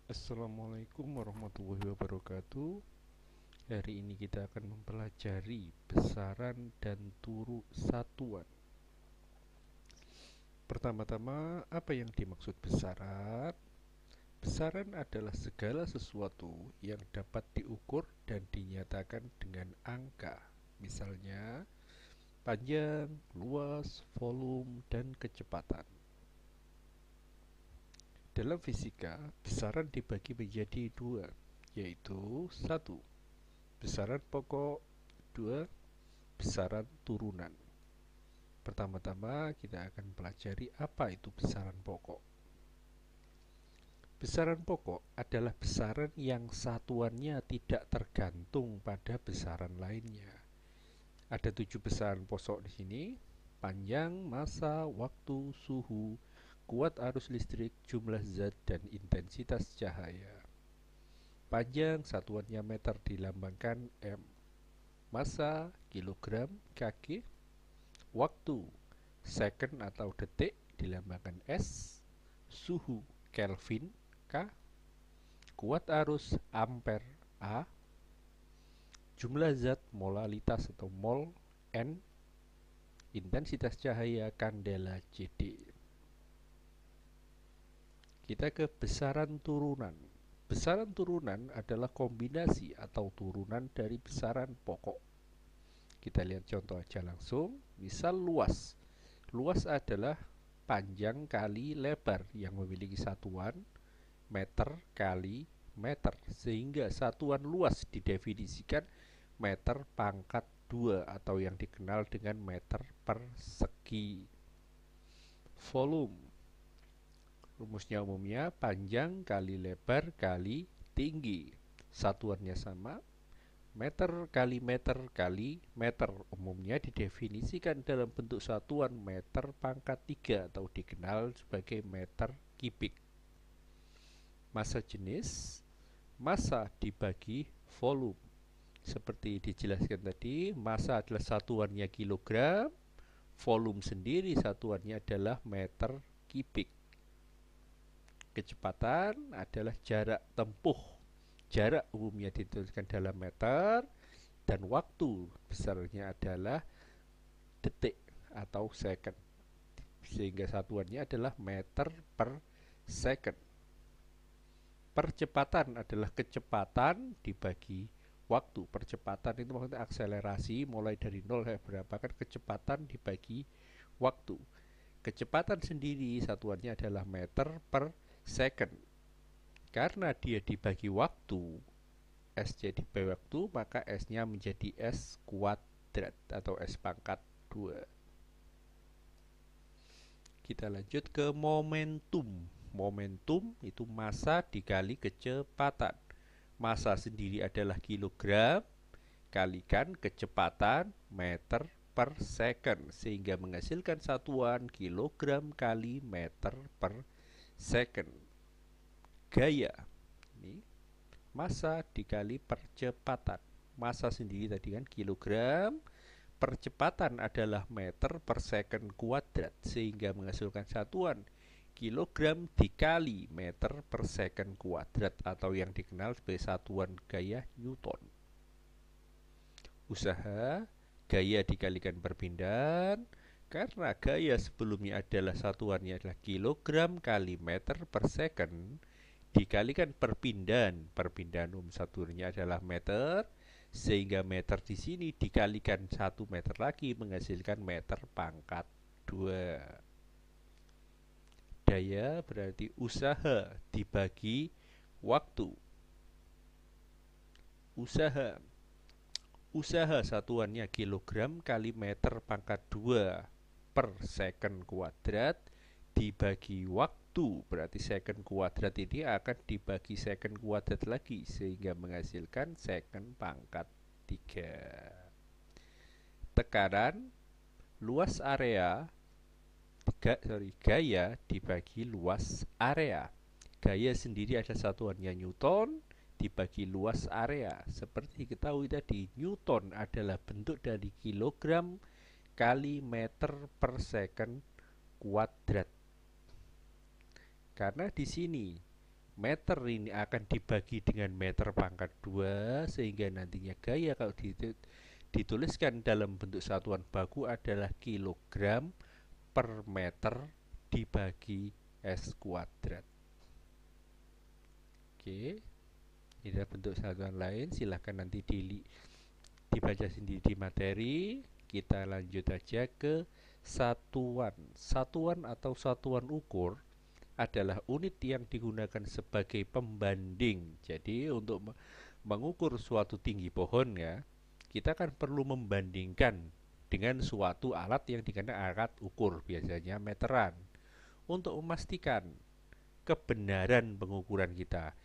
Assalamualaikum warahmatullahi wabarakatuh. Hari ini kita akan mempelajari besaran dan turu satuan. Pertama-tama, apa yang dimaksud besaran? Besaran adalah segala sesuatu yang dapat diukur dan dinyatakan dengan angka. Misalnya, panjang, luas, volume, dan kecepatan. Dalam fisika, besaran dibagi menjadi dua, yaitu satu, besaran pokok, dua, besaran turunan. Pertama-tama kita akan pelajari apa itu besaran pokok. Besaran pokok adalah besaran yang satuannya tidak tergantung pada besaran lainnya. Ada 7 besaran pokok di sini: panjang, massa, waktu, suhu, kuat arus listrik, jumlah zat, dan intensitas cahaya. Panjang satuannya meter dilambangkan M, massa kilogram kg, waktu second atau detik dilambangkan S, suhu Kelvin K, kuat arus ampere A, jumlah zat molalitas atau mol N, intensitas cahaya kandela CD. Kita ke besaran turunan. Besaran turunan adalah kombinasi atau turunan dari besaran pokok. Kita lihat contoh aja langsung. Misal luas. Luas adalah panjang kali lebar yang memiliki satuan meter kali meter, sehingga satuan luas didefinisikan meter pangkat 2 atau yang dikenal dengan meter persegi. Volume, rumusnya umumnya panjang kali lebar kali tinggi, satuannya sama, meter kali meter kali meter, umumnya didefinisikan dalam bentuk satuan meter pangkat 3 atau dikenal sebagai meter kubik. Massa jenis, massa dibagi volume. Seperti dijelaskan tadi, massa adalah satuannya kilogram, volume sendiri satuannya adalah meter kubik. Kecepatan adalah jarak tempuh. Jarak umumnya dituliskan dalam meter, dan waktu besarnya adalah detik atau second, sehingga satuannya adalah meter per second. Percepatan adalah kecepatan dibagi waktu. Percepatan itu maksudnya akselerasi mulai dari 0 sampai berapa, kan kecepatan dibagi waktu. Kecepatan sendiri satuannya adalah meter per second. Karena dia dibagi waktu, S jadi waktu, maka S-nya menjadi S kuadrat atau S pangkat 2. Kita lanjut ke momentum. Momentum itu massa dikali kecepatan. Massa sendiri adalah kilogram, kalikan kecepatan meter per second, sehingga menghasilkan satuan kilogram kali meter per second. Gaya, ini massa dikali percepatan. Massa sendiri tadi kan kilogram, percepatan adalah meter per second kuadrat, sehingga menghasilkan satuan kilogram dikali meter per second kuadrat atau yang dikenal sebagai satuan gaya Newton. Usaha, gaya dikalikan perpindahan, karena gaya sebelumnya adalah satuannya adalah kilogram kali meter per second dikalikan perpindahan. Perpindahan satuannya adalah meter, sehingga meter di sini dikalikan 1 meter lagi menghasilkan meter pangkat 2. Daya berarti usaha dibagi waktu. Usaha satuannya kilogram kali meter pangkat 2 per second kuadrat dibagi waktu, berarti second kuadrat ini akan dibagi second kuadrat lagi sehingga menghasilkan second pangkat 3. Tekanan, luas area, gaya dibagi luas area. Gaya sendiri ada satuannya Newton dibagi luas area. Seperti diketahui tadi, Newton adalah bentuk dari kilogram kali meter per second kuadrat. Karena di sini meter ini akan dibagi dengan meter pangkat 2 sehingga nantinya gaya kalau dituliskan dalam bentuk satuan baku adalah kilogram per meter dibagi S kuadrat. Oke, ini adalah bentuk satuan lain, silahkan nanti dibaca sendiri di materi. Kita lanjut aja ke satuan. Satuan atau satuan ukur adalah unit yang digunakan sebagai pembanding. Jadi untuk mengukur suatu tinggi pohon ya, kita kan perlu membandingkan dengan suatu alat yang digunakan alat ukur, biasanya meteran. Untuk memastikan kebenaran pengukuran kita,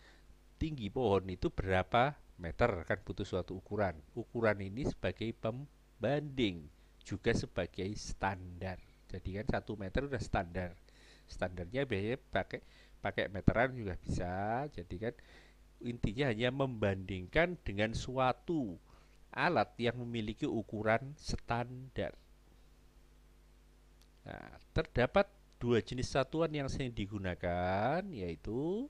tinggi pohon itu berapa meter, kan butuh suatu ukuran. Ukuran ini sebagai pembanding, juga sebagai standar. Jadi kan 1 meter udah standar. Standarnya biasanya pakai meteran juga bisa. Jadi kan intinya hanya membandingkan dengan suatu alat yang memiliki ukuran standar. Nah, terdapat 2 jenis satuan yang sering digunakan, yaitu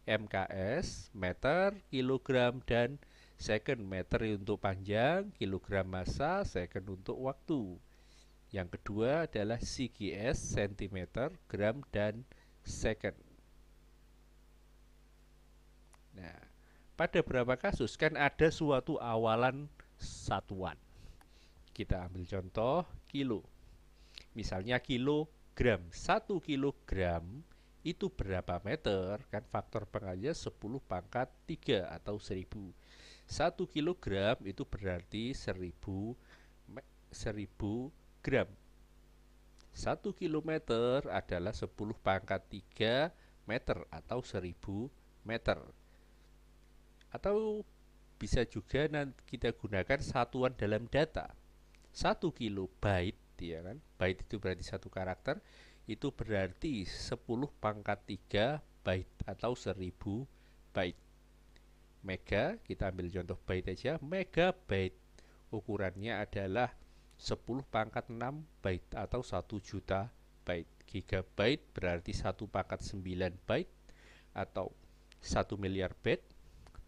MKS, meter, kilogram, dan second. Meter untuk panjang, kilogram massa, second untuk waktu. Yang kedua adalah CGS, centimeter, gram, dan second. Nah, pada beberapa kasus kan ada suatu awalan satuan. Kita ambil contoh kilo. Misalnya kilogram. 1 kilogram itu berapa meter? Kan faktor pengalinya 10 pangkat 3 atau 1000. 1 kilogram itu berarti 1000 gram. 1 kilometer adalah 10 pangkat 3 meter atau 1000 meter. Atau bisa juga nanti kita gunakan satuan dalam data. 1 kilobyte, ya kan? Byte itu berarti 1 karakter, itu berarti 10 pangkat 3 byte atau 1000 byte. Mega, kita ambil contoh byte aja, megabyte ukurannya adalah 10 pangkat 6 byte atau 1 juta byte. Gigabyte berarti 1 pangkat 9 byte atau 1 miliar byte.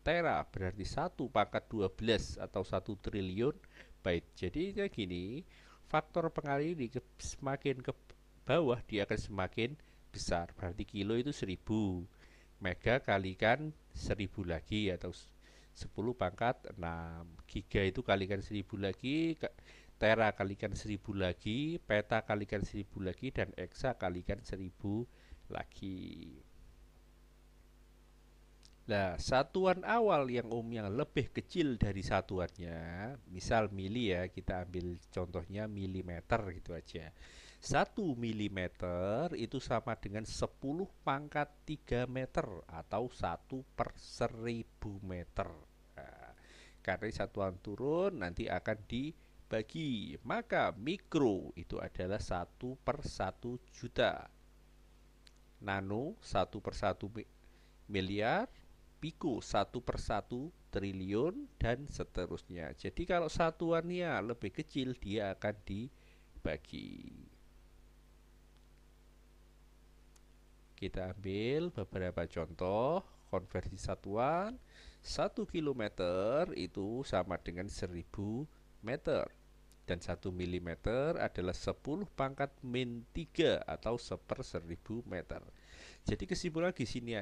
Tera berarti 1 pangkat 12 atau 1 triliun byte. Jadi kayak gini, faktor pengali ini semakin ke bawah dia akan semakin besar. Berarti kilo itu 1000, mega kalikan 1000 lagi atau 10 pangkat 6. Giga itu kalikan 1000 lagi, tera kalikan 1000 lagi, peta kalikan 1000 lagi, dan eksa kalikan 1000 lagi. Nah, satuan awal yang umumnya lebih kecil dari satuannya, misal mili ya, kita ambil contohnya milimeter gitu aja. 1 milimeter itu sama dengan 10 pangkat 3 meter atau 1 per 1000 meter. Nah, karena satuan turun nanti akan dibagi, maka mikro itu adalah 1 per 1 juta. Nano 1 per 1 miliar, piko 1 per 1 triliun, dan seterusnya. Jadi kalau satuannya lebih kecil dia akan dibagi. Kita ambil beberapa contoh konversi satuan. 1 kilometer itu sama dengan 1000 meter. Dan 1 milimeter adalah 10 pangkat min 3 atau 1/1000 meter. Jadi kesimpulan di sini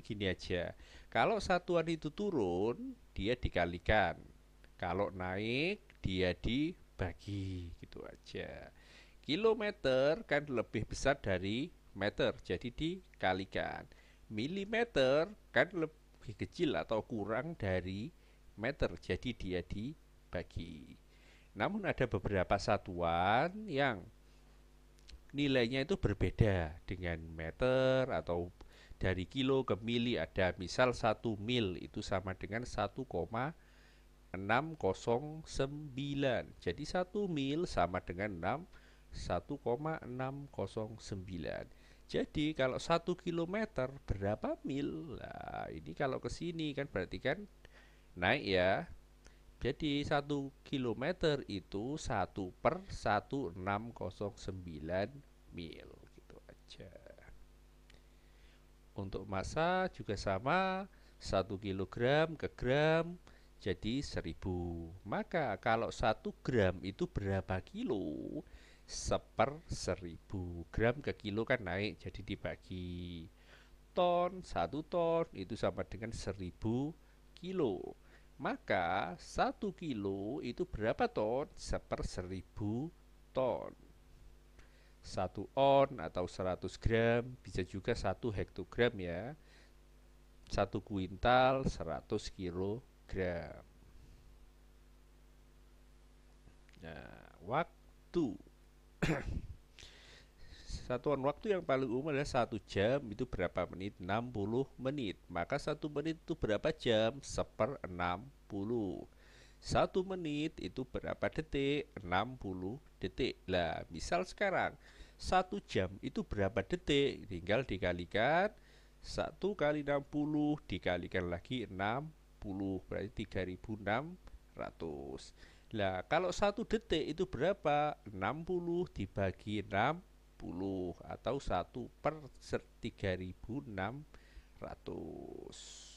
gini aja. Kalau satuan itu turun, dia dikalikan. Kalau naik, dia dibagi. Gitu aja. Kilometer kan lebih besar dari meter, jadi dikalikan. Milimeter kan lebih kecil atau kurang dari meter, jadi dia dibagi. Namun ada beberapa satuan yang nilainya itu berbeda dengan meter, atau dari kilo ke mili ada. Misal 1 mil itu sama dengan 1,609. Jadi 1 mil sama dengan 1,609. Jadi kalau 1 kilometer berapa mil? Nah, ini kalau ke sini kan berarti kan naik ya. Jadi 1 kilometer itu 1 per 1,609 mil. Gitu aja. Untuk massa juga sama, 1 kilogram ke gram jadi 1000. Maka kalau 1 gram itu berapa kilo? 1/1000. Gram ke kilo kan naik, jadi dibagi. 1 ton itu sama dengan 1000 kilo. Maka 1 kilo itu berapa ton? 1/1000 ton. 1 on atau 100 gram bisa juga 1 hektogram ya. 1 kuintal 100 kilogram. Nah, waktu. Satuan waktu yang paling umum adalah 1 jam itu berapa menit? 60 menit. Maka 1 menit itu berapa jam? 1/60. 1 menit itu berapa detik? 60 detik. Lah, misal sekarang 1 jam itu berapa detik? Tinggal dikalikan 1 kali 60 dikalikan lagi 60, berarti 3600. Lah, kalau 1 detik itu berapa? 60 dibagi 60 atau 1/3600.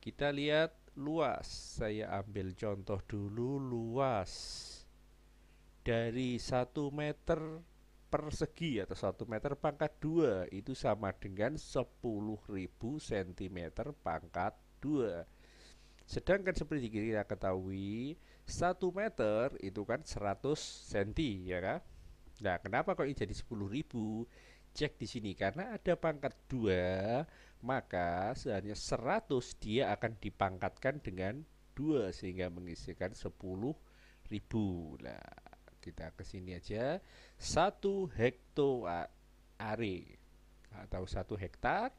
Kita lihat luas. Saya ambil contoh dulu luas. Dari 1 meter persegi atau 1 meter pangkat 2 itu sama dengan 10.000 cm pangkat 2. Sedangkan seperti kita ketahui 1 meter itu kan 100 cm ya kan? Nah, kenapa kok ini jadi 10.000? Cek di sini karena ada pangkat 2, maka seharusnya 100 dia akan dipangkatkan dengan 2 sehingga mengisikan 10.000. Nah, kita ke sini aja. 1 hektare atau 1 hektar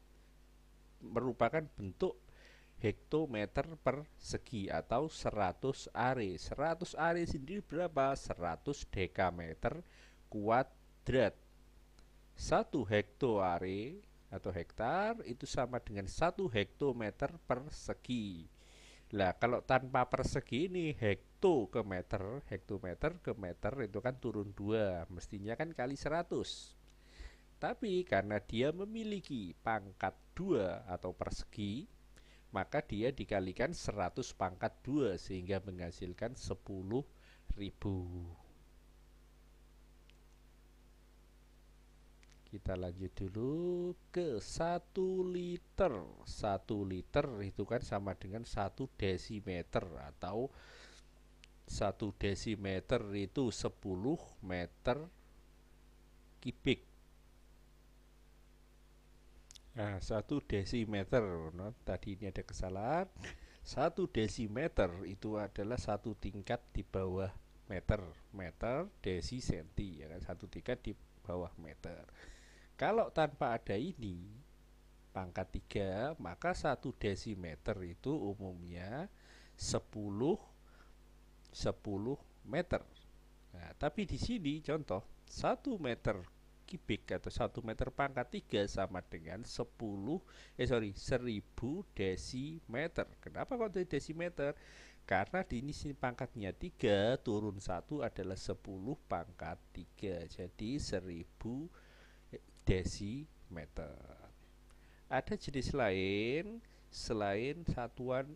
merupakan bentuk hektometer persegi atau 100 are. 100 are sendiri berapa? 100 dekameter kuadrat. 1 hektare atau hektar itu sama dengan 1 hektometer persegi. Lah, kalau tanpa persegi ini hektometer ke meter itu kan turun 2, mestinya kan kali 100. Tapi karena dia memiliki pangkat 2 atau persegi, maka dia dikalikan 100 pangkat 2 sehingga menghasilkan 10.000. Kita lanjut dulu ke 1 liter. 1 liter itu kan sama dengan 1 desimeter atau 1 desimeter itu 10 meter kubik. Nah, 1 desimeter, nah, tadi ini ada kesalahan. 1 desimeter itu adalah 1 tingkat di bawah meter. Meter desi senti ya kan, 1 tingkat di bawah meter. Kalau tanpa ada ini pangkat 3, maka 1 desimeter itu umumnya 10 meter. Nah, tapi di sini contoh 1 meter kubik atau 1 meter pangkat 3 sama dengan 1000 desimeter. Kenapa kok jadi desimeter? Karena di sini pangkatnya 3, turun 1 adalah 10 pangkat 3. Jadi 1000 desimeter. Ada jenis lain selain satuan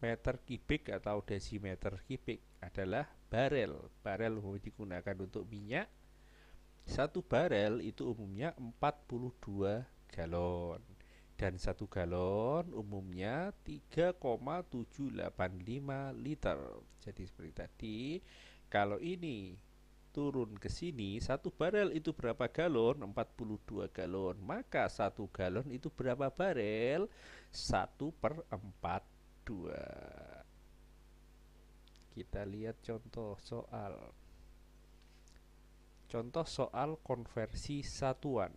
meter kubik atau desimeter kubik adalah barel. Barel umumnya digunakan untuk minyak. 1 barel itu umumnya 42 galon. Dan 1 galon umumnya 3,785 liter. Jadi seperti tadi, kalau ini turun ke sini, 1 barel itu berapa galon? 42 galon. Maka 1 galon itu berapa barel? 1/42. Kita lihat contoh soal. Contoh soal konversi satuan.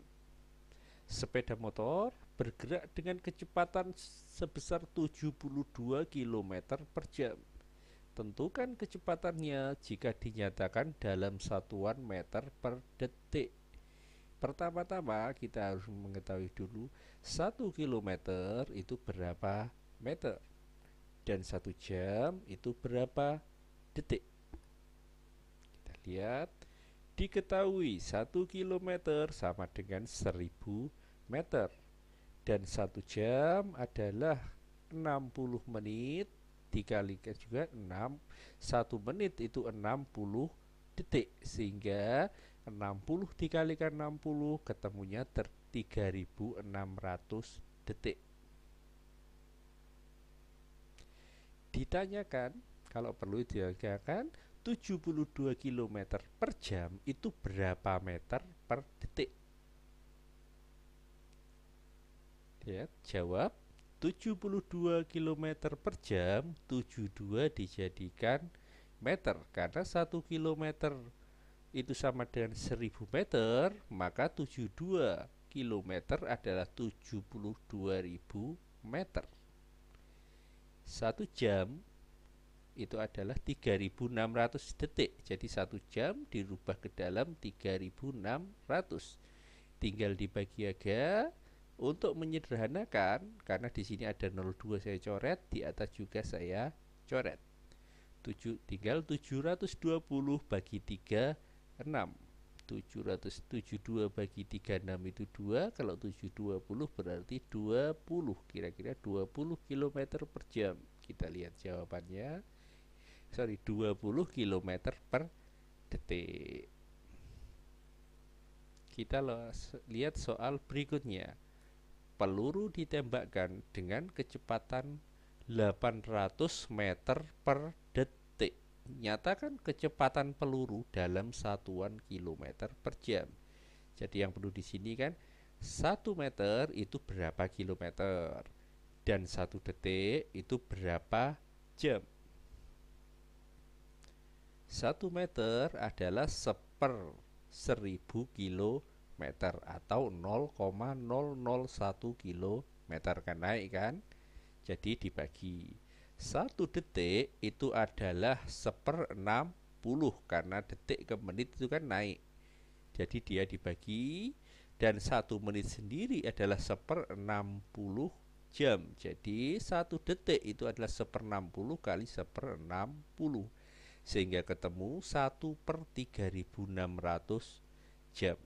Sepeda motor bergerak dengan kecepatan sebesar 72 km per jam. Tentukan kecepatannya jika dinyatakan dalam satuan meter per detik. Pertama-tama kita harus mengetahui dulu 1 kilometer itu berapa meter dan 1 jam itu berapa detik. Kita lihat Diketahui 1 kilometer sama dengan 1000 meter. Dan 1 jam adalah 60 menit dikalikan juga 6. 1 menit itu 60 detik. Sehingga 60 dikalikan 60 ketemunya 3600 detik. Ditanyakan, kalau perlu ditanyakan, 72 km per jam itu berapa meter per detik? Ya, jawab 72 km per jam, 72 dijadikan meter. Karena 1 km itu sama dengan 1000 meter, maka 72 km adalah 72.000 meter. 1 jam itu adalah 3600 detik. Jadi 1 jam dirubah ke dalam 3600. Tinggal dibagi aja. Untuk menyederhanakan, karena di sini ada 02 saya coret, di atas juga saya coret. Tinggal 720 bagi 3 6. 772 bagi 36 itu 2. Kalau 720 berarti 20. Kira-kira 20 km per jam. Kita lihat jawabannya. 20 km per detik. Kita lihat soal berikutnya. Peluru ditembakkan dengan kecepatan 800 meter per detik. Nyatakan kecepatan peluru dalam satuan kilometer per jam. Jadi yang perlu di sini kan 1 meter itu berapa kilometer dan 1 detik itu berapa jam. 1 meter adalah 1/1000 kilometer atau 0,001 kilometer kan, naik kan. Jadi dibagi 1 detik itu adalah 1/60 karena detik ke menit itu kan naik. Jadi dia dibagi, dan 1 menit sendiri adalah 1/60 jam. Jadi 1 detik itu adalah 1/60 kali 1/60, sehingga ketemu 1/3600 jam.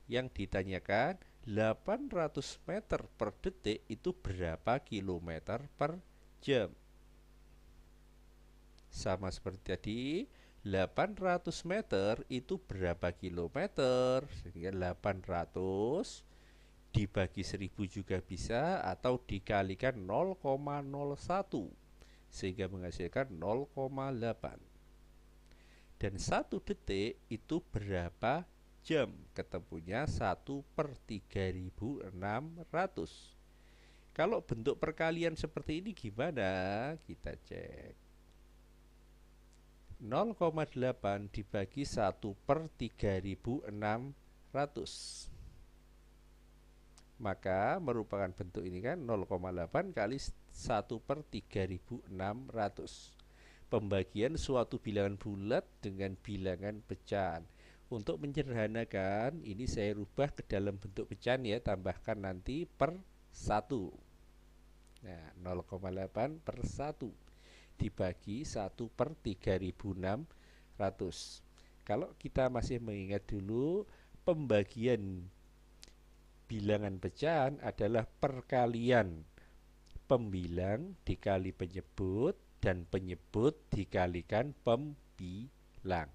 Yang ditanyakan 800 meter per detik itu berapa kilometer per jam. Sama seperti tadi, 800 meter itu berapa kilometer, sehingga 800 dibagi 1000 juga bisa, atau dikalikan 0,01 sehingga menghasilkan 0,8. Dan 1 detik itu berapa jam? Ketemunya 1/3600. Kalau bentuk perkalian seperti ini gimana? Kita cek. 0,8 dibagi 1/3600. Maka merupakan bentuk ini kan 0,8 kali 1/3600. Pembagian suatu bilangan bulat dengan bilangan pecahan. Untuk menyederhanakan, ini saya rubah ke dalam bentuk pecahan ya, tambahkan nanti per 1. Nah, 0,8 per 1 dibagi 1/3600. Kalau kita masih mengingat dulu, pembagian bilangan pecahan adalah perkalian pembilang dikali penyebut dan penyebut dikalikan pembilang,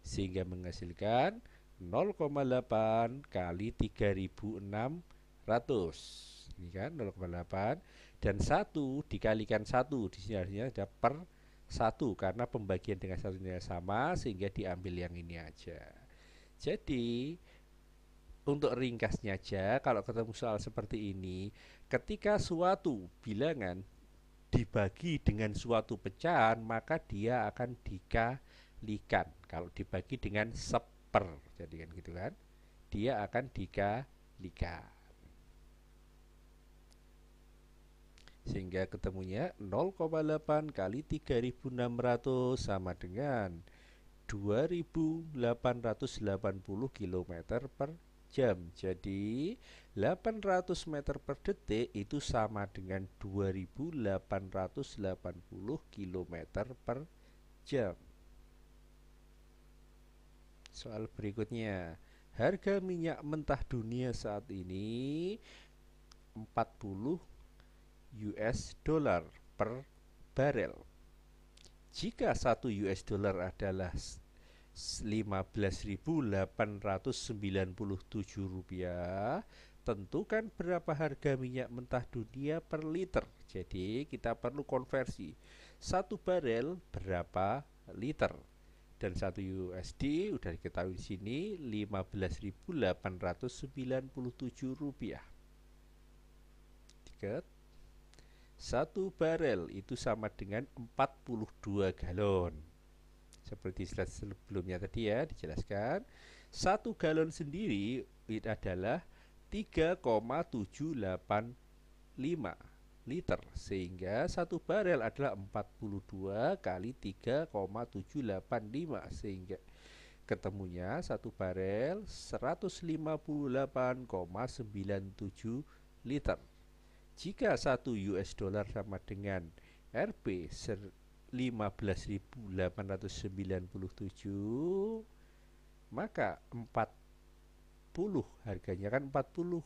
sehingga menghasilkan 0,8 kali 3600. Ini kan 0,8, dan 1 dikalikan 1, di sini artinya ada per 1 karena pembagian dengan satu nilai sama, sehingga diambil yang ini aja. Jadi untuk ringkasnya aja, kalau ketemu soal seperti ini, ketika suatu bilangan dibagi dengan suatu pecahan, maka dia akan dikalikan. Kalau dibagi dengan 1/10, jadi kan gitu kan, dia akan dikalikan, sehingga ketemunya 0,8 kali 3600 sama dengan 2880 km per jam. Jadi 800 meter per detik itu sama dengan 2880 km per jam. Soal berikutnya, harga minyak mentah dunia saat ini 40 US dollar per barel. Jika 1 US dollar adalah 15.897 rupiah, tentukan berapa harga minyak mentah dunia per liter. Jadi kita perlu konversi 1 barel berapa liter, dan 1 USD udah diketahui di sini 15.897 rupiah. Tiket 1 barel itu sama dengan 42 galon. Seperti slide sebelumnya tadi ya dijelaskan, 1 galon sendiri itu adalah 3,785 liter, sehingga 1 barel adalah 42 kali 3,785, sehingga ketemunya 1 barel 158,97 liter. Jika 1 US dollar sama dengan Rp 15.897, maka 40 harganya kan 40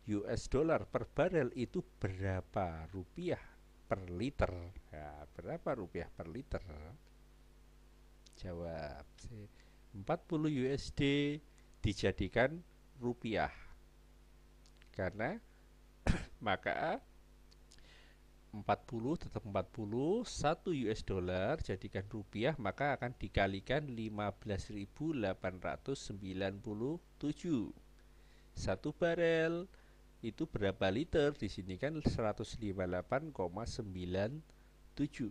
US dollar per barel itu berapa rupiah per liter? Ya, berapa rupiah per liter? Jawab. 40 USD dijadikan rupiah. Karena maka 40 tetap 40, 1 US dollar jadikan rupiah maka akan dikalikan 15.897. 1 barel itu berapa liter? Di sini kan 158,97.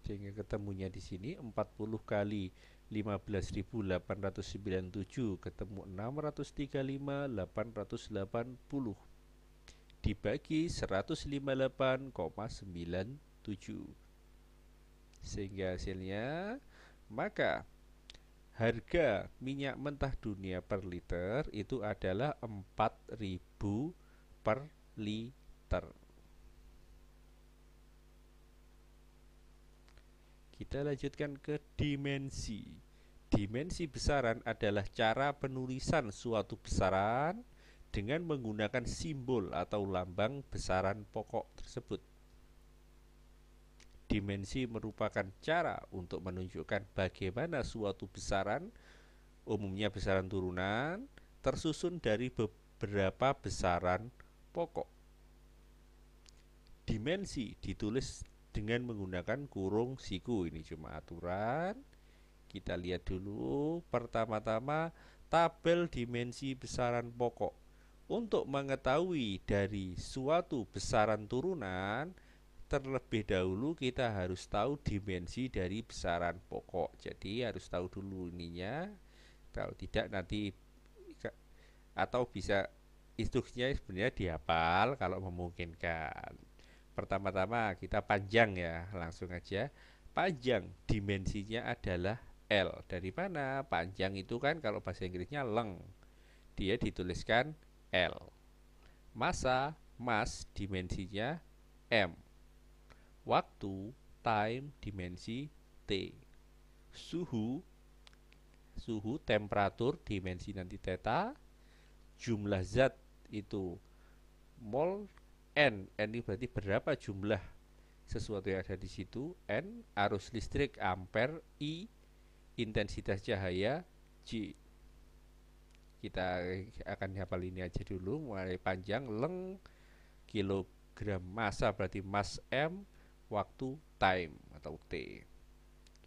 Sehingga ketemunya di sini 40 kali 15.897 ketemu 635.880 dibagi 158,97, sehingga hasilnya maka harga minyak mentah dunia per liter itu adalah 4.000 per liter. Kita lanjutkan ke dimensi. Dimensi besaran adalah cara penulisan suatu besaran dengan menggunakan simbol atau lambang besaran pokok tersebut. Dimensi merupakan cara untuk menunjukkan bagaimana suatu besaran, umumnya besaran turunan, tersusun dari beberapa besaran pokok. Dimensi ditulis dengan menggunakan kurung siku. Ini cuma aturan. Kita lihat dulu pertama-tama tabel dimensi besaran pokok. Untuk mengetahui dari suatu besaran turunan, terlebih dahulu kita harus tahu dimensi dari besaran pokok. Jadi harus tahu dulu ininya. Kalau tidak nanti, atau bisa instruksinya sebenarnya dihafal kalau memungkinkan. Pertama-tama kita panjang ya, langsung aja. Panjang dimensinya adalah L. Dari mana? Panjang itu kan kalau bahasa Inggrisnya length. Dia dituliskan L. Massa, mass, dimensinya M. Waktu, time, dimensi T. Suhu, temperatur, dimensi nanti theta. Jumlah zat itu mol. N ini berarti berapa jumlah sesuatu yang ada di situ. N, arus listrik ampere. I, intensitas cahaya. J. Kita akan hafal ini aja dulu, mulai panjang. Leng, kilogram, massa berarti mass M, waktu time atau T.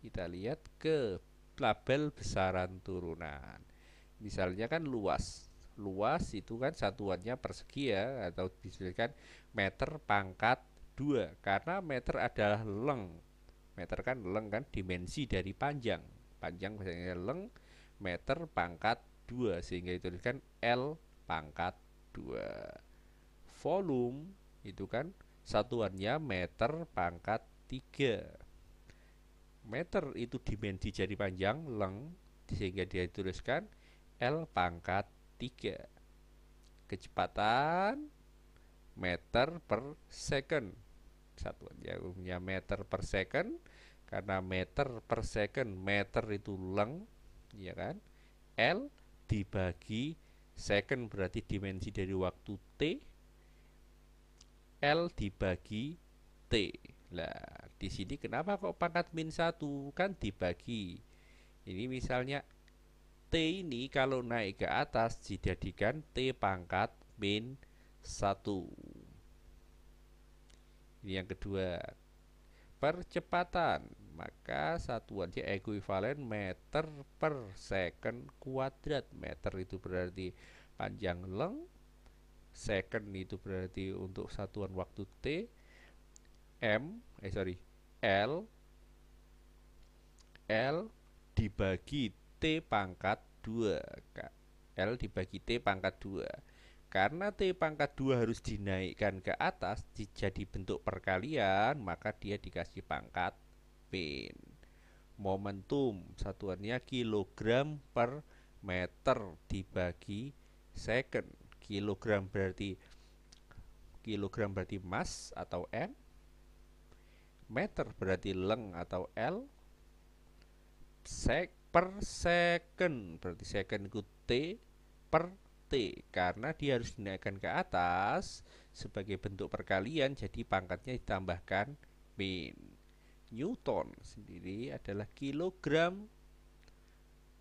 Kita lihat ke label besaran turunan. Misalnya kan luas. Luas itu kan satuannya persegi ya, atau dituliskan meter pangkat 2 karena meter adalah leng. Meter kan leng kan dimensi dari panjang. Panjang misalnya leng, meter pangkat 2 sehingga dituliskan L pangkat 2. Volume itu kan satuannya meter pangkat 3. Meter itu dimensi jari panjang leng sehingga dia dituliskan L pangkat 3. Kecepatan meter per second, satuannya umumnya meter per second, Karena meter per second, meter itu leng, ya kan? L dibagi second berarti dimensi dari waktu T, L dibagi T. Lah, di sini kenapa kok pangkat min 1? Kan dibagi. Ini misalnya T ini kalau naik ke atas dijadikan T pangkat min 1. Ini yang kedua. Percepatan, maka satuannya ekuivalen meter per second kuadrat. Meter itu berarti panjang leng, second itu berarti untuk satuan waktu T, L dibagi T pangkat 2. L dibagi T pangkat 2. Karena T pangkat 2 harus dinaikkan ke atas jadi bentuk perkalian, maka dia dikasih pangkat min. Momentum satuannya kilogram per meter dibagi second. Kilogram berarti mass atau M, meter berarti leng atau L, per second berarti second itu T per T, karena dia harus dinaikkan ke atas sebagai bentuk perkalian, jadi pangkatnya ditambahkan min. Newton sendiri adalah kilogram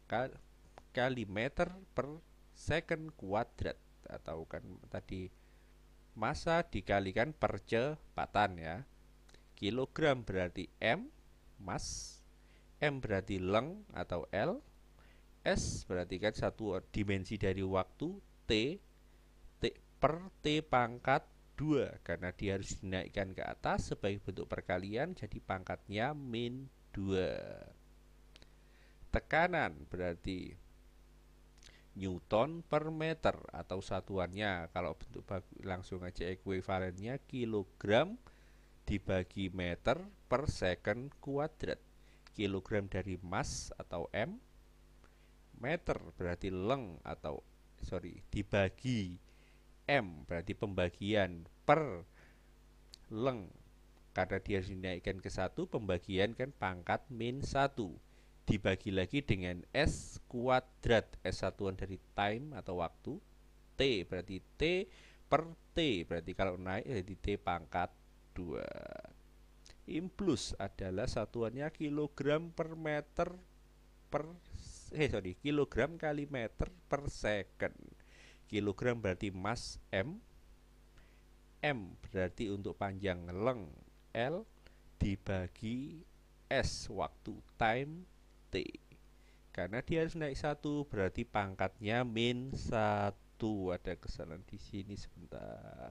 kali meter per second kuadrat, atau kan tadi massa dikalikan percepatan ya. Kilogram berarti M, mass, M berarti leng atau L, S berarti kan satu dimensi dari waktu, T per T pangkat 2, karena dia harus dinaikkan ke atas sebagai bentuk perkalian, jadi pangkatnya min 2. Tekanan berarti Newton per meter, atau satuannya kalau bentuk langsung aja ekuivalennya kilogram dibagi meter per second kuadrat. Kilogram dari mass atau M, meter berarti leng atau dibagi M berarti pembagian per leng, karena dia dinaikkan ke 1, pembagian kan pangkat min 1, dibagi lagi dengan S kuadrat. S satuan dari time atau waktu, T berarti T per T berarti kalau naik jadi T pangkat 2. Impuls adalah satuannya kilogram per meter per kilogram kali meter per second. Kilogram berarti mass M, M berarti untuk panjang leng L, dibagi S waktu time T. Karena dia harus naik 1 berarti pangkatnya min 1. Ada kesalahan di sini sebentar.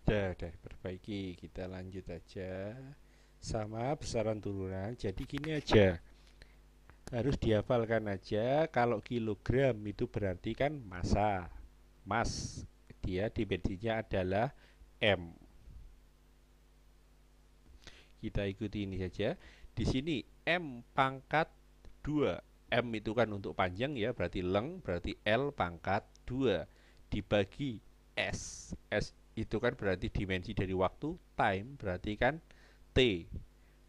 Dah perbaiki, kita lanjut aja. Sama besaran turunan, jadi gini aja. Harus dihafalkan aja, kalau kilogram itu berarti kan massa, mass, dia dimensinya adalah M. Kita ikuti ini saja. Di sini M pangkat 2. M itu kan untuk panjang ya, berarti leng, berarti L pangkat 2 dibagi S. S itu kan berarti dimensi dari waktu, time berarti kan T.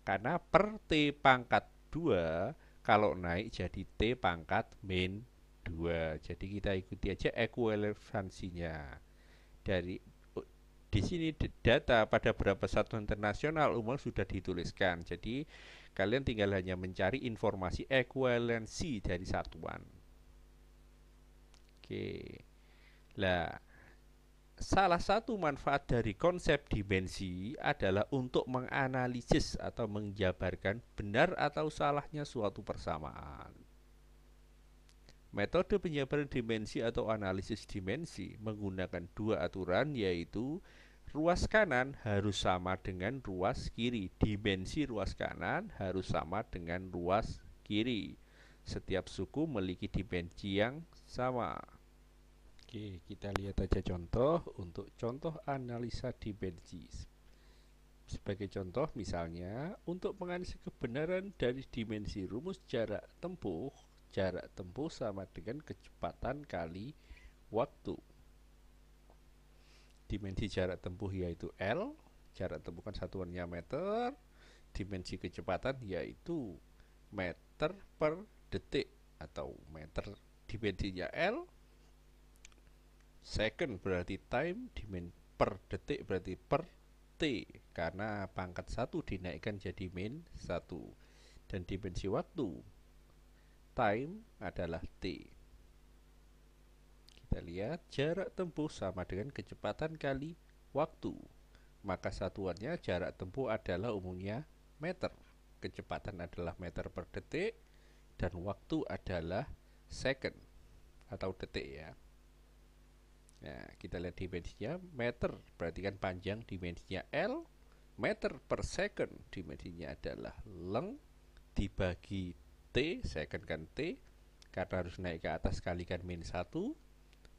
Karena per T pangkat 2 kalau naik jadi T pangkat min 2. Jadi kita ikuti aja ekuivalensinya. Di sini data pada beberapa satuan internasional umum sudah dituliskan. Jadi kalian tinggal hanya mencari informasi ekuivalensi dari satuan. Oke. Lah, salah satu manfaat dari konsep dimensi adalah untuk menganalisis atau menjabarkan benar atau salahnya suatu persamaan. Metode penjabaran dimensi atau analisis dimensi menggunakan dua aturan, yaitu ruas kanan harus sama dengan ruas kiri. Dimensi ruas kanan harus sama dengan ruas kiri. Setiap suku memiliki dimensi yang sama. Oke, kita lihat aja contoh untuk contoh analisa dimensi. Sebagai contoh misalnya, untuk menganalisis kebenaran dari dimensi rumus jarak tempuh sama dengan kecepatan kali waktu. Dimensi jarak tempuh yaitu L, jarak tempuh kan satuannya meter, dimensi kecepatan yaitu meter per detik, atau meter dimensinya L, second berarti time, per detik berarti per T, karena pangkat 1 dinaikkan jadi min 1, dan dimensi waktu time adalah T. Kita lihat jarak tempuh sama dengan kecepatan kali waktu, maka satuannya jarak tempuh adalah umumnya meter, kecepatan adalah meter per detik, dan waktu adalah second atau detik ya. Nah, kita lihat dimensinya meter, berarti kan panjang, dimensinya L, meter per second dimensinya adalah leng, dibagi T, second kan T, karena harus naik ke atas kalikan min 1,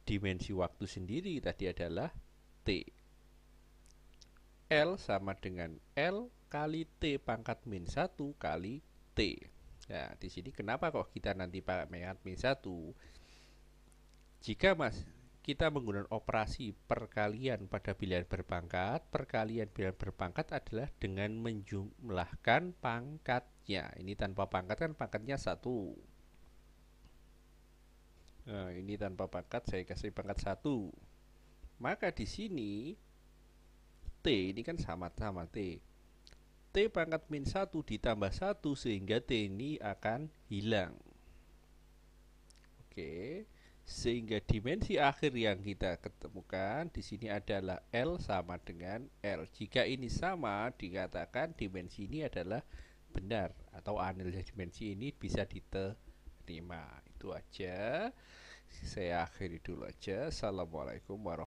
dimensi waktu sendiri tadi adalah T. L sama dengan L kali T pangkat min 1 kali T. Nah, di sini kenapa kok kita nanti pakai pangkat min 1? Jika kita menggunakan operasi perkalian pada bilangan berpangkat, perkalian bilangan berpangkat adalah dengan menjumlahkan pangkatnya. Ini tanpa pangkat kan pangkatnya 1. Nah, ini tanpa pangkat saya kasih pangkat 1. Maka di sini T ini kan sama-sama T. T pangkat min 1 ditambah 1 sehingga T ini akan hilang. Oke. Sehingga dimensi akhir yang kita ketemukan di sini adalah L sama dengan L. Jika ini sama, dikatakan dimensi ini adalah benar atau analisa dimensi ini bisa diterima. Itu aja. Saya akhiri dulu aja. Assalamualaikum warahmatullahi wabarakatuh.